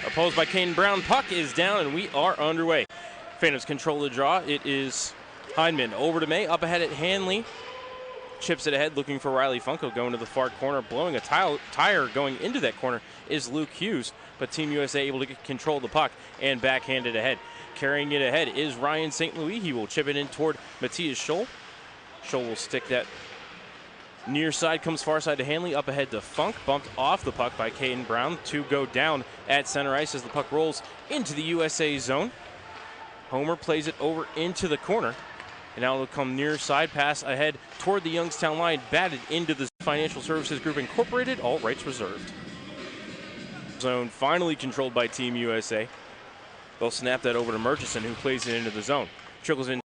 Opposed by Kane Brown. Puck is down and we are underway. Phantoms control the draw. It is Hyndman over to May. Up ahead at Hanley. Chips it ahead looking for Riley Funko going to the far corner. Blowing a tire going into that corner is Luke Hughes. But Team USA able to control the puck and backhand it ahead. Carrying it ahead is Ryan St. Louis. He will chip it in toward Matthias Scholl. Scholl will stick that near side, comes far side to Hanley, up ahead to Funk, bumped off the puck by Caden Brown to go down at center ice as the puck rolls into the USA zone. Homer plays it over into the corner, and now it'll come near side, pass ahead toward the Youngstown line, batted into the Financial Services Group Incorporated, all rights reserved. Zone finally controlled by Team USA. They'll snap that over to Murchison, who plays it into the zone. Trickles in.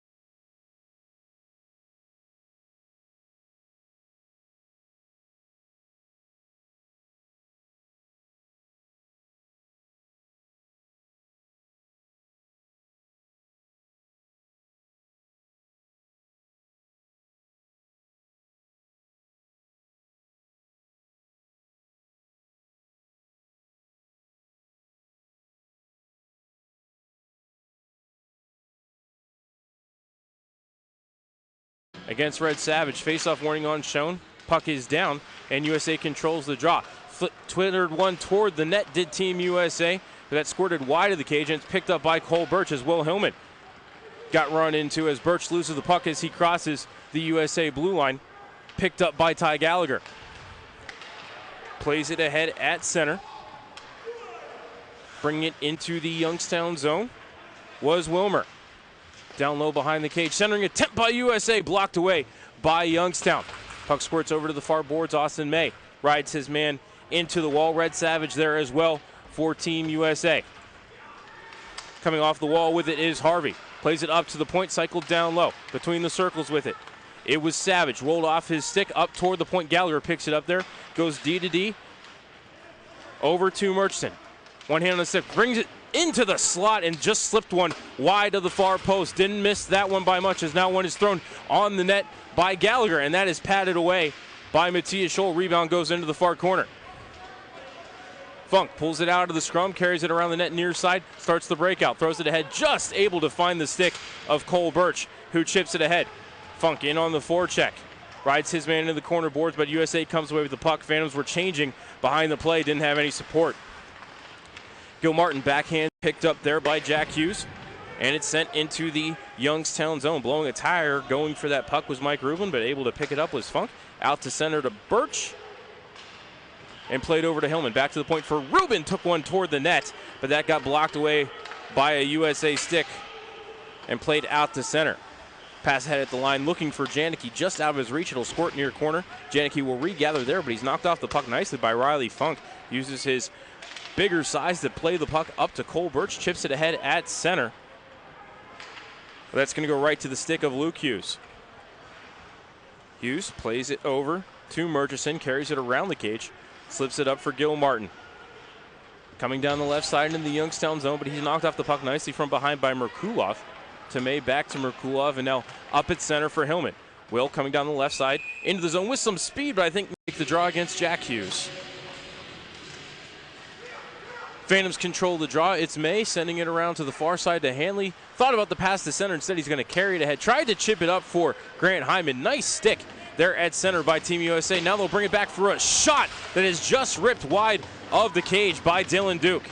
Against Red Savage, face-off warning on shown. Puck is down, and USA controls the draw. Twittered one toward the net, did Team USA, but that squirted wide of the cage, and it's picked up by Cole Birch as Will Hillman got run into as Birch loses the puck as he crosses the USA blue line. Picked up by Ty Gallagher. Plays it ahead at center. Bringing it into the Youngstown zone was Wilmer. Down low behind the cage, centering attempt by USA, blocked away by Youngstown. Puck squirts over to the far boards. Austin May rides his man into the wall. Red Savage there as well for Team USA. Coming off the wall with it is Harvey. Plays it up to the point, cycled down low. Between the circles with it. It was Savage, rolled off his stick up toward the point. Gallagher picks it up there, goes D to D. Over to Murchison. One hand on the stick, brings it into the slot and just slipped one wide of the far post. Didn't miss that one by much as now one is thrown on the net by Gallagher, and that is patted away by Matthias Scholl. Rebound goes into the far corner. Funk pulls it out of the scrum, carries it around the net near side, starts the breakout, throws it ahead, just able to find the stick of Cole Birch, who chips it ahead. Funk in on the forecheck. Rides his man into the corner boards, but USA comes away with the puck. Phantoms were changing behind the play, didn't have any support. Gil Martin backhand picked up there by Jack Hughes, and it's sent into the Youngstown zone. Blowing a tire, going for that puck was Mike Rubin, but able to pick it up was Funk. Out to center to Birch, and played over to Hillman. Back to the point for Rubin, took one toward the net, but that got blocked away by a USA stick and played out to center. Pass ahead at the line, looking for Janicki, just out of his reach. It'll squirt near corner. Janicki will regather there, but he's knocked off the puck nicely by Riley Funk. Uses his bigger size to play the puck up to Cole Birch, chips it ahead at center. That's going to go right to the stick of Luke Hughes. Hughes plays it over to Murchison, carries it around the cage, slips it up for Gil Martin. Coming down the left side into the Youngstown zone, but he's knocked off the puck nicely from behind by Merkulov. To May, back to Merkulov, and now up at center for Hillman. Will coming down the left side into the zone with some speed, but I think make the draw against Jack Hughes. Phantoms control the draw. It's May sending it around to the far side to Hanley. Thought about the pass to center. Instead, he's going to carry it ahead. Tried to chip it up for Grant Hyndman. Nice stick there at center by Team USA. Now they'll bring it back for a shot that is just ripped wide of the cage by Dylan Duke.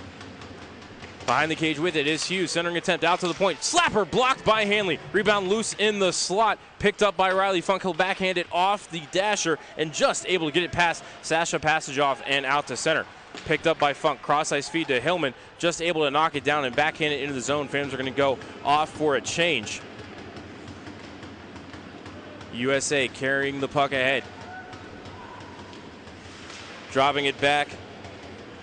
Behind the cage with it is Hughes. Centering attempt out to the point. Slapper blocked by Hanley. Rebound loose in the slot. Picked up by Riley Funk. He'll backhand it off the dasher and just able to get it past Sasha Passageoff and out to center. Picked up by Funk. Cross-ice feed to Hillman. Just able to knock it down and backhand it into the zone. Phantoms are going to go off for a change. USA carrying the puck ahead. Dropping it back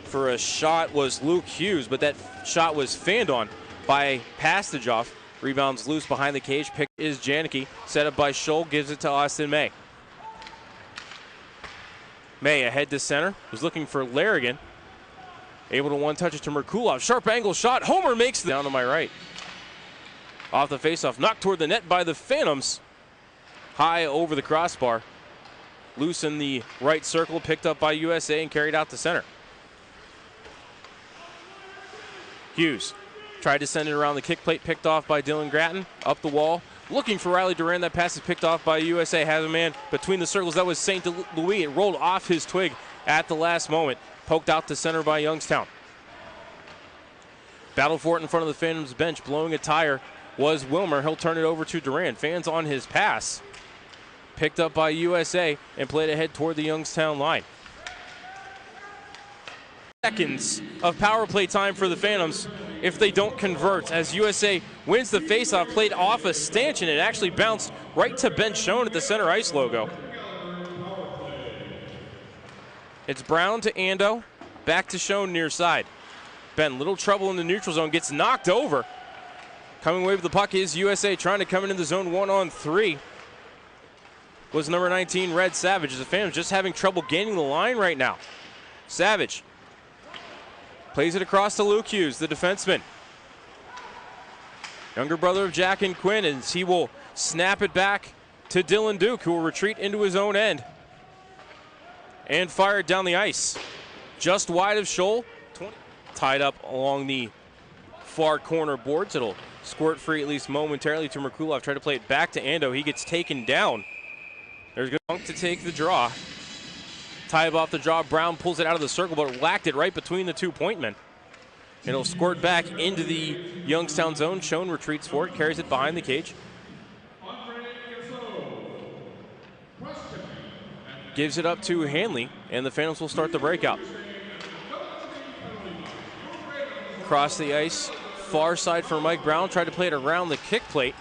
for a shot was Luke Hughes, but that shot was fanned on by Passageoff. Rebounds loose behind the cage. Pick is Janicki. Set up by Scholl. Gives it to Austin May. May ahead to center, was looking for Larrigan. Able to one-touch it to Merkulov. Sharp angle shot. Homer makes it down to my right. Off the faceoff, knocked toward the net by the Phantoms. High over the crossbar. Loose in the right circle, picked up by USA and carried out to center. Hughes tried to send it around the kick plate, picked off by Dylan Gratton, up the wall. Looking for Riley Duran, that pass is picked off by USA. Has a man between the circles, that was St. Louis. It rolled off his twig at the last moment. Poked out to center by Youngstown. Battle for it in front of the Phantoms bench, blowing a tire was Wilmer. He'll turn it over to Duran. Fans on his pass. Picked up by USA and played ahead toward the Youngstown line. Seconds of power play time for the Phantoms if they don't convert, as USA wins the faceoff, played off a stanchion. It actually bounced right to Ben Schoen at the center ice logo. It's Brown to Ando, back to Schoen near side. Ben, little trouble in the neutral zone, gets knocked over. Coming away with the puck is USA, trying to come into the zone 1-on-3. Was number 19, Red Savage. The Phantoms just having trouble gaining the line right now. Savage plays it across to Luke Hughes, the defenseman. Younger brother of Jack and Quinn, and he will snap it back to Dylan Duke, who will retreat into his own end and fire it down the ice. Just wide of Scholl. Tied up along the far corner boards. It'll squirt free at least momentarily to Merkulov. Try to play it back to Ando. He gets taken down. There's Funk to take the draw. Tybe off the draw. Brown pulls it out of the circle, but whacked it right between the 2 point men. It'll squirt back into the Youngstown zone. Schoen retreats for it, carries it behind the cage. Gives it up to Hanley, and the Phantoms will start the breakout. Across the ice, far side for Mike Brown. Tried to play it around the kick plate.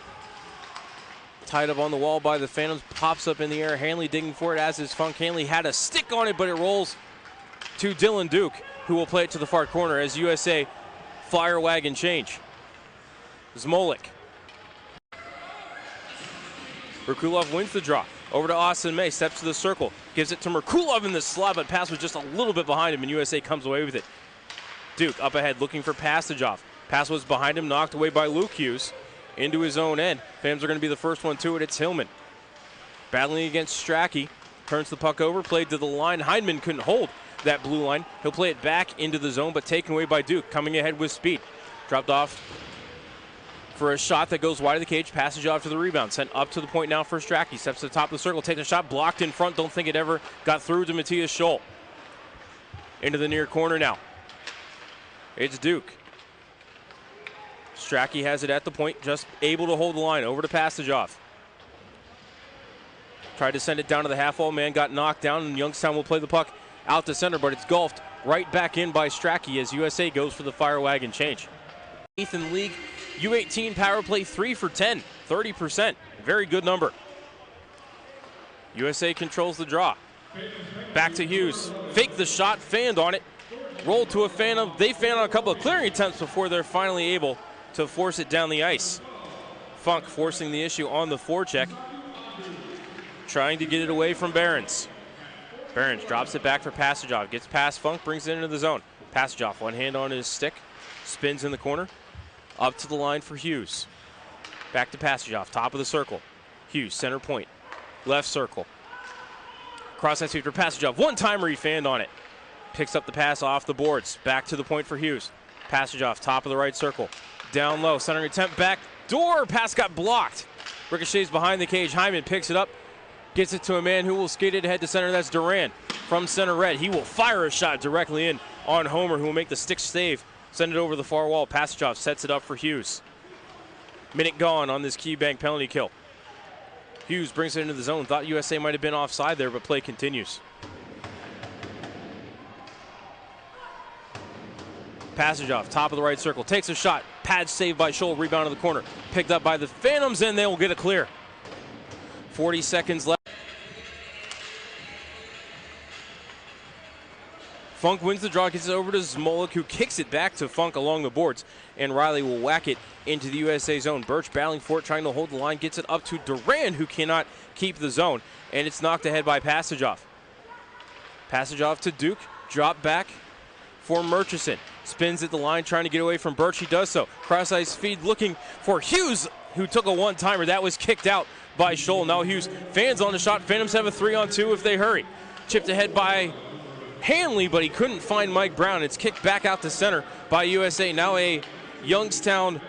Tied up on the wall by the Phantoms, pops up in the air. Hanley digging for it, as is Funk. Hanley had a stick on it, but it rolls to Dylan Duke, who will play it to the far corner as USA fire wagon change. Zmolik. Merkulov wins the draw. Over to Austin May, steps to the circle. Gives it to Merkulov in the slot, but pass was just a little bit behind him, and USA comes away with it. Duke up ahead looking for Passageoff. Pass was behind him, knocked away by Luke Hughes into his own end. Phantoms are going to be the first one to it. It's Hillman. Battling against Strachey. Turns the puck over, played to the line. Heineman couldn't hold that blue line. He'll play it back into the zone, but taken away by Duke. Coming ahead with speed. Dropped off for a shot that goes wide of the cage. Passageoff to the rebound. Sent up to the point now for Strachey. Steps to the top of the circle, takes a shot, blocked in front. Don't think it ever got through to Matthias Scholl. Into the near corner now. It's Duke. Strachey has it at the point, just able to hold the line. Over to Passageoff. Tried to send it down to the half-wall man, got knocked down, and Youngstown will play the puck out to center, but it's golfed right back in by Strachey as USA goes for the fire wagon change. 8th in the league, U18 power play 3 for 10, 30%. Very good number. USA controls the draw. Back to Hughes. Faked the shot, fanned on it. Rolled to a Phantom. They fanned on a couple of clearing attempts before they're finally able to force it down the ice. Funk forcing the issue on the forecheck. Trying to get it away from Behrens. Behrens drops it back for Passageoff. Gets past Funk, brings it into the zone. Passageoff, one hand on his stick. Spins in the corner. Up to the line for Hughes. Back to Passageoff, top of the circle. Hughes, center point. Left circle. Cross ice feed for Passageoff. One-timer, he fanned on it. Picks up the pass off the boards. Back to the point for Hughes. Passageoff, top of the right circle. Down low, centering attempt, back door. Pass got blocked. Ricochets behind the cage. Hyman picks it up. Gets it to a man who will skate it ahead to center. That's Duran from center red. He will fire a shot directly in on Homer, who will make the stick save. Send it over the far wall. Passageoff sets it up for Hughes. Minute gone on this key bank penalty kill. Hughes brings it into the zone. Thought USA might have been offside there, but play continues. Passageoff, top of the right circle, takes a shot. Pad saved by Scholl, rebound in the corner. Picked up by the Phantoms, and they will get it clear. 40 seconds left. Funk wins the draw, gets it over to Zmolik, who kicks it back to Funk along the boards, and Riley will whack it into the USA zone. Birch battling for it, trying to hold the line, gets it up to Duran, who cannot keep the zone, and it's knocked ahead by Passageoff. Passageoff to Duke, drop back for Murchison. Spins at the line, trying to get away from Birch. He does so. Cross ice feed looking for Hughes, who took a one-timer. That was kicked out by Scholl. Now Hughes fans on the shot. Phantoms have a 3-on-2 if they hurry. Chipped ahead by Hanley, but he couldn't find Mike Brown. It's kicked back out to center by USA. Now a Youngstown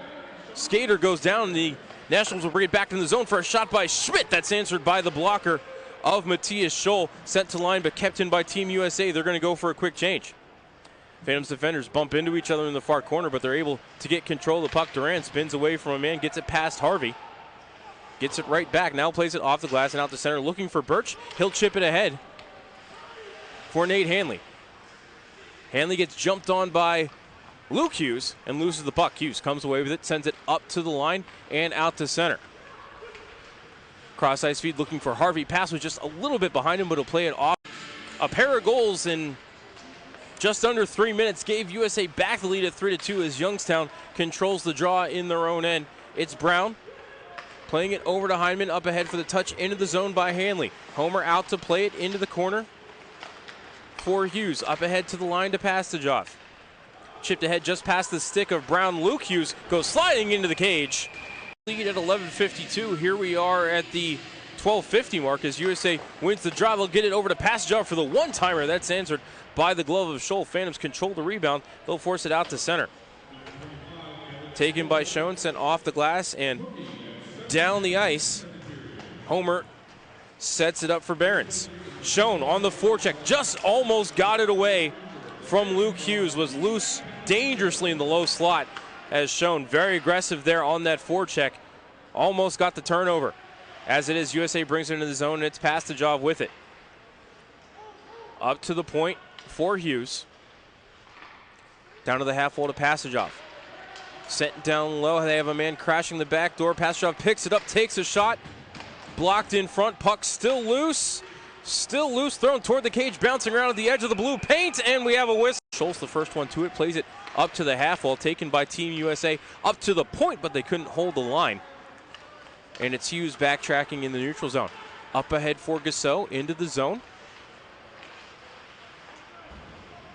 skater goes down. The Nationals will bring it back in the zone for a shot by Schmidt. That's answered by the blocker of Matthias Scholl. Sent to line but kept in by Team USA. They're going to go for a quick change. Phantoms defenders bump into each other in the far corner, but they're able to get control of the puck. Durant spins away from a man, gets it past Harvey. Gets it right back, now plays it off the glass and out to center, looking for Birch. He'll chip it ahead for Nate Hanley. Hanley gets jumped on by Luke Hughes and loses the puck. Hughes comes away with it, sends it up to the line and out to center. Cross ice feed looking for Harvey. Pass was just a little bit behind him, but he'll play it off. A pair of goals in just under 3 minutes gave USA back the lead at 3-2 as Youngstown controls the draw in their own end. It's Brown playing it over to Hyndman, up ahead for the touch into the zone by Hanley. Homer out to play it into the corner for Hughes. Up ahead to the line to Pastajov. Chipped ahead just past the stick of Brown. Luke Hughes goes sliding into the cage. Lead at 11:52. Here we are at the 12:50 mark as USA wins the draw. They'll get it over to Pastajov for the one-timer. That's answered by the glove of Scholl. Phantoms control the rebound. They'll force it out to center. Taken by Schoen, sent off the glass and down the ice. Homer sets it up for Behrens. Schoen on the forecheck, just almost got it away from Luke Hughes. Was loose dangerously in the low slot as Schoen very aggressive there on that forecheck. Almost got the turnover. As it is, USA brings it into the zone and it's Pastajov with it. Up to the point for Hughes. Down to the half wall to Pastajov. Sent down low. They have a man crashing the back door. Pastajov picks it up, takes a shot. Blocked in front. Puck still loose. Still loose. Thrown toward the cage. Bouncing around at the edge of the blue paint. And we have a whistle. Scholl's the first one to it. Plays it up to the half wall. Taken by Team USA. Up to the point, but they couldn't hold the line. And it's Hughes backtracking in the neutral zone. Up ahead for Gassot. Into the zone.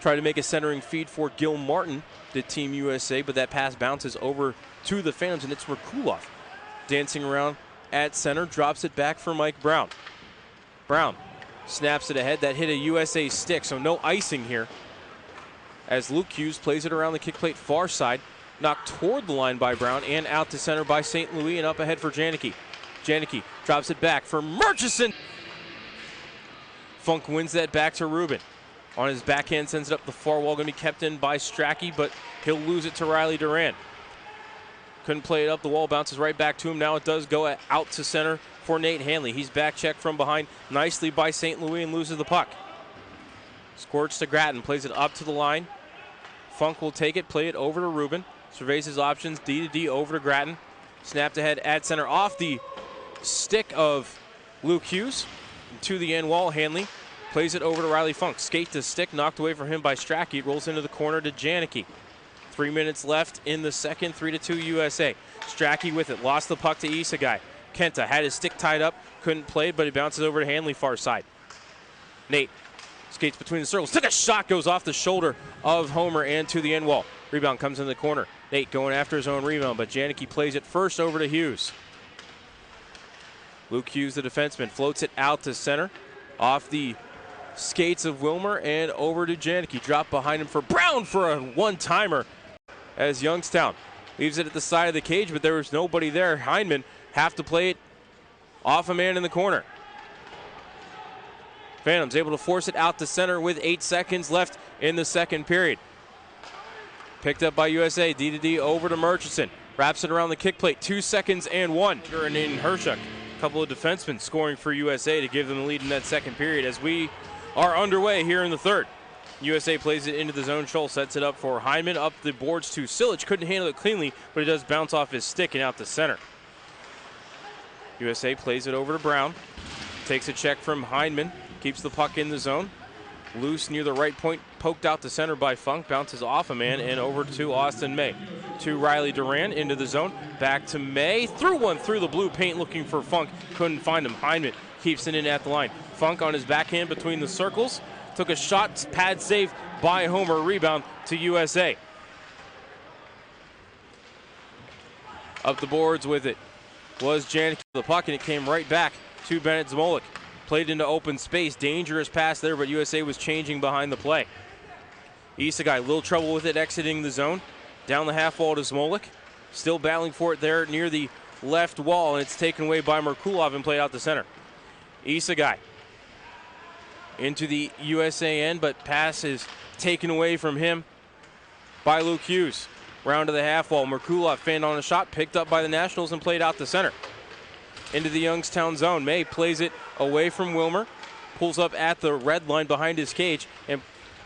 Try to make a centering feed for Gil Martin, the Team USA, but that pass bounces over to the Phantoms, and it's Merkulov dancing around at center, drops it back for Mike Brown. Brown snaps it ahead. That hit a USA stick, so no icing here. As Luke Hughes plays it around the kick plate far side, knocked toward the line by Brown and out to center by St. Louis and up ahead for Janicki. Janicki drops it back for Murchison. Funk wins that back to Rubin. On his backhand, sends it up the far wall, going to be kept in by Strachey, but he'll lose it to Riley Durant. Couldn't play it up, the wall bounces right back to him. Now it does go out to center for Nate Hanley. He's back checked from behind nicely by St. Louis and loses the puck. Scorch to Grattan, plays it up to the line. Funk will take it, play it over to Rubin. Surveys his options, D to D over to Grattan. Snapped ahead at center off the stick of Luke Hughes. To the end wall, Hanley plays it over to Riley Funk. Skate to stick, knocked away from him by Strachey. It rolls into the corner to Janicki. 3 minutes left in the second, 3-2 USA. Strachey with it, lost the puck to Isagai. Kenta had his stick tied up, couldn't play it, but he bounces over to Hanley far side. Nate skates between the circles, took a shot, goes off the shoulder of Homer and to the end wall. Rebound comes in the corner. Nate going after his own rebound, but Janicki plays it first over to Hughes. Luke Hughes, the defenseman, floats it out to center, off the skates of Wilmer and over to Janicki. Drop behind him for Brown for a one-timer as Youngstown leaves it at the side of the cage, but there was nobody there. Hyndman have to play it off a man in the corner. Phantoms able to force it out to center with 8 seconds left in the second period. Picked up by USA, D to D over to Murchison. Wraps it around the kick plate, 2 seconds and one. And in Hershuk, a couple of defensemen scoring for USA to give them the lead in that second period as we are underway here in the third. USA plays it into the zone. Scholl sets it up for Hyndman. Up the boards to Silic. Couldn't handle it cleanly, but it does bounce off his stick and out to center. USA plays it over to Brown. Takes a check from Hyndman. Keeps the puck in the zone. Loose near the right point. Poked out to center by Funk. Bounces off a man and over to Austin May. To Riley Duran into the zone. Back to May. Threw one through the blue paint looking for Funk. Couldn't find him. Hyndman keeps it in at the line. Funk on his backhand between the circles. Took a shot, pad save by Homer. Rebound to USA. Up the boards with it was Janicki. The puck, and it came right back to Bennett Zmolik. Played into open space. Dangerous pass there, but USA was changing behind the play. Isagai, little trouble with it exiting the zone. Down the half wall to Smolik. Still battling for it there near the left wall, and it's taken away by Merkulov and played out to center. Isagai into the USA end, but pass is taken away from him by Luke Hughes. Round to the half wall. Merkulov fanned on a shot, picked up by the Nationals and played out to center. Into the Youngstown zone. May plays it away from Wilmer. Pulls up at the red line behind his cage and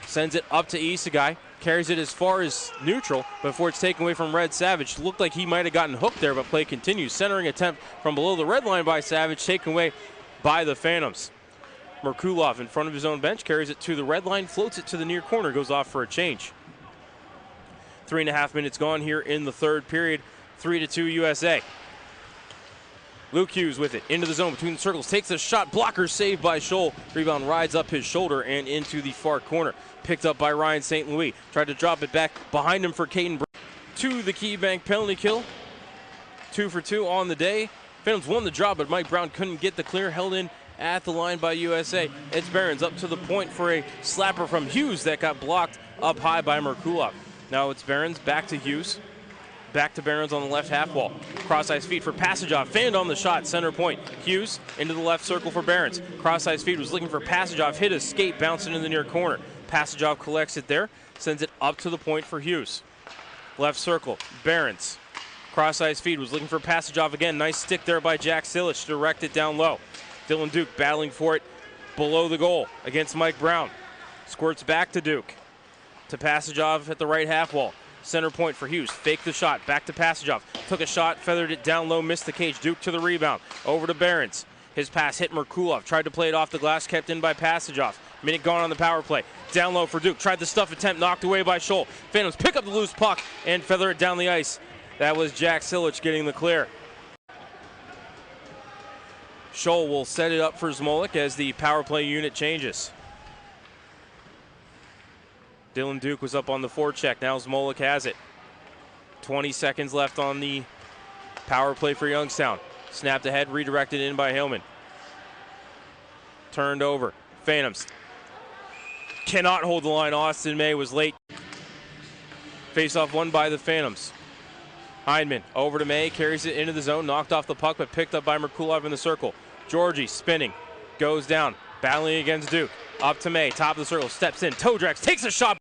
sends it up to Isagai. Carries it as far as neutral before it's taken away from Red Savage. Looked like he might have gotten hooked there, but play continues. Centering attempt from below the red line by Savage, taken away by the Phantoms. Merkulov in front of his own bench, carries it to the red line, floats it to the near corner, goes off for a change. 3.5 minutes gone here in the third period. 3-2 USA. Luke Hughes with it, into the zone between the circles, takes a shot, blocker saved by Scholl. Rebound rides up his shoulder and into the far corner. Picked up by Ryan St. Louis. Tried to drop it back behind him for Caden Brandt. To the Key Bank penalty kill. 2 for 2 on the day. Phantoms won the draw, but Mike Brown couldn't get the clear, held in at the line by USA. It's Barons up to the point for a slapper from Hughes that got blocked up high by Merkulov. Now it's Barons, back to Hughes. Back to Barons on the left half wall. Cross-ice feed for Passageoff. Fanned on the shot, center point. Hughes into the left circle for Barons. Cross-ice feed was looking for Passageoff. Hit a skate, bouncing in the near corner. Passageoff collects it there, sends it up to the point for Hughes. Left circle, Barons. Cross-ice feed was looking for Passageoff again. Nice stick there by Jack Silich to direct it down low. Dylan Duke battling for it below the goal against Mike Brown. Squirts back to Duke. To Passageoff at the right half wall. Center point for Hughes. Faked the shot. Back to Passageoff. Took a shot, feathered it down low, missed the cage. Duke to the rebound. Over to Barons. His pass hit Merkulov. Tried to play it off the glass, kept in by Passageoff. Minute gone on the power play. Down low for Duke. Tried the stuff attempt, knocked away by Scholl. Phantoms pick up the loose puck and feather it down the ice. That was Jack Silich getting the clear. Scholl will set it up for Smolik as the power play unit changes. Dylan Duke was up on the forecheck. Now Smolik has it. 20 seconds left on the power play for Youngstown. Snapped ahead, redirected in by Hillman. Turned over. Phantoms cannot hold the line. Austin May was late. Face-off won by the Phantoms. Heineman over to May, carries it into the zone, knocked off the puck, but picked up by Merkulov in the circle. Georgie spinning, goes down, battling against Duke. Up to May, top of the circle, steps in, toe drags, takes a shot.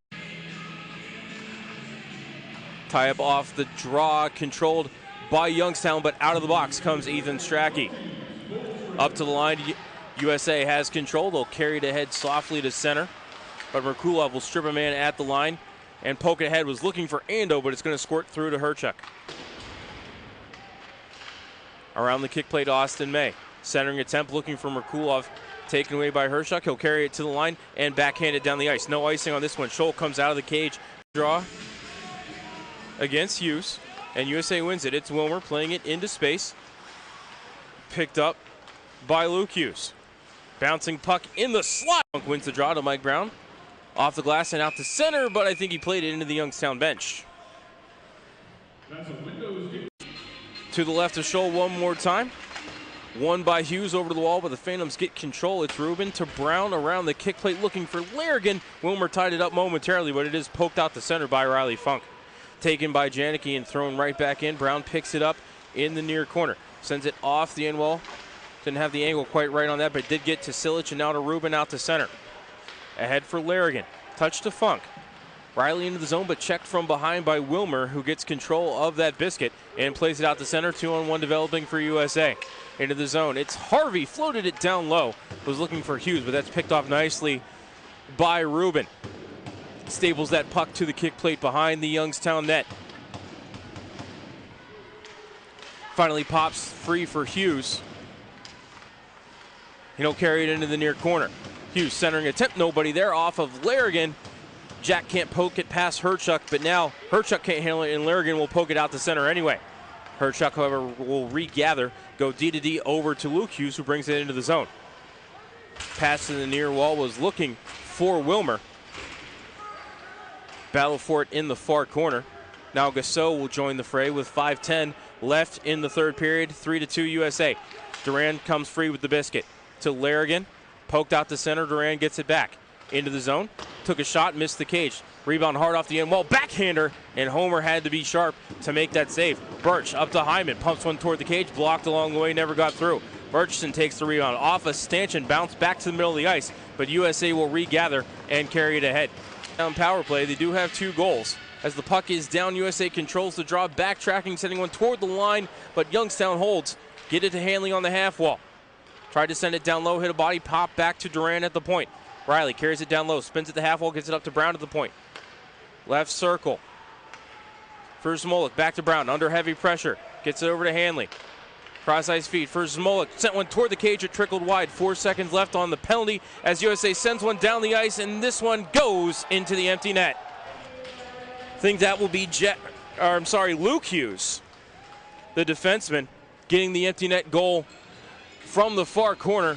Tie up off the draw, controlled by Youngstown, but out of the box comes Ethan Strachey. Up to the line, USA has control. They'll carry it ahead softly to center, but Merkulov will strip a man at the line and poke it ahead. Was looking for Ando, but it's going to squirt through to Herchuk. Around the kick plate, Austin May. Centering attempt, looking for Merkulov. Taken away by Herchuk. He'll carry it to the line and backhand it down the ice. No icing on this one. Scholl comes out of the cage. Draw against Hughes, and USA wins it. It's Wilmer playing it into space. Picked up by Luke Hughes. Bouncing puck in the slot. Wins the draw to Mike Brown. Off the glass and out to center, but I think he played it into the Youngstown bench. To the left of Scholl one more time. Won by Hughes over the wall, but the Phantoms get control. It's Rubin to Brown around the kick plate looking for Larrigan. Wilmer tied it up momentarily, but it is poked out to center by Riley Funk. Taken by Janicki and thrown right back in. Brown picks it up in the near corner. Sends it off the end wall. Didn't have the angle quite right on that, but did get to Silich and now to Rubin out to center. Ahead for Larrigan. Touch to Funk. Riley into the zone, but checked from behind by Wilmer, who gets control of that biscuit and plays it out to center. 2-on-1 developing for USA. Into the zone. It's Harvey, floated it down low. Was looking for Hughes, but that's picked off nicely by Rubin. Stables that puck to the kick plate behind the Youngstown net. Finally pops free for Hughes. He'll carry it into the near corner. Hughes centering attempt, nobody there, off of Larrigan. Jack can't poke it past Herchuk, but now Herchuk can't handle it, and Larrigan will poke it out to center anyway. Herchuk, however, will regather, go D to D over to Luke Hughes, who brings it into the zone. Pass to the near wall was looking for Wilmer. Battle for it in the far corner. Now Gassot will join the fray with 5:10 left in the third period. 3-2 USA. Durand comes free with the biscuit to Larrigan. Poked out to center, Duran gets it back. Into the zone, took a shot, missed the cage. Rebound hard off the end wall, backhander, and Homer had to be sharp to make that save. Birch up to Hyman, pumps one toward the cage, blocked along the way, never got through. Birchson takes the rebound off a stanchion, bounce back to the middle of the ice, but USA will regather and carry it ahead. On power play, they do have 2 goals. As the puck is down, USA controls the draw, backtracking, sending one toward the line, but Youngstown holds. Get it to Hanley on the half wall. Tried to send it down low, hit a body, pop back to Duran at the point. Riley carries it down low, spins at the half wall, gets it up to Brown at the point. Left circle. For Smolik, back to Brown, under heavy pressure. Gets it over to Hanley. Cross ice feed for Smolik. Sent one toward the cage, it trickled wide. 4 seconds left on the penalty as USA sends one down the ice, and this one goes into the empty net. I think that will be Luke Hughes, the defenseman, getting the empty net goal from the far corner.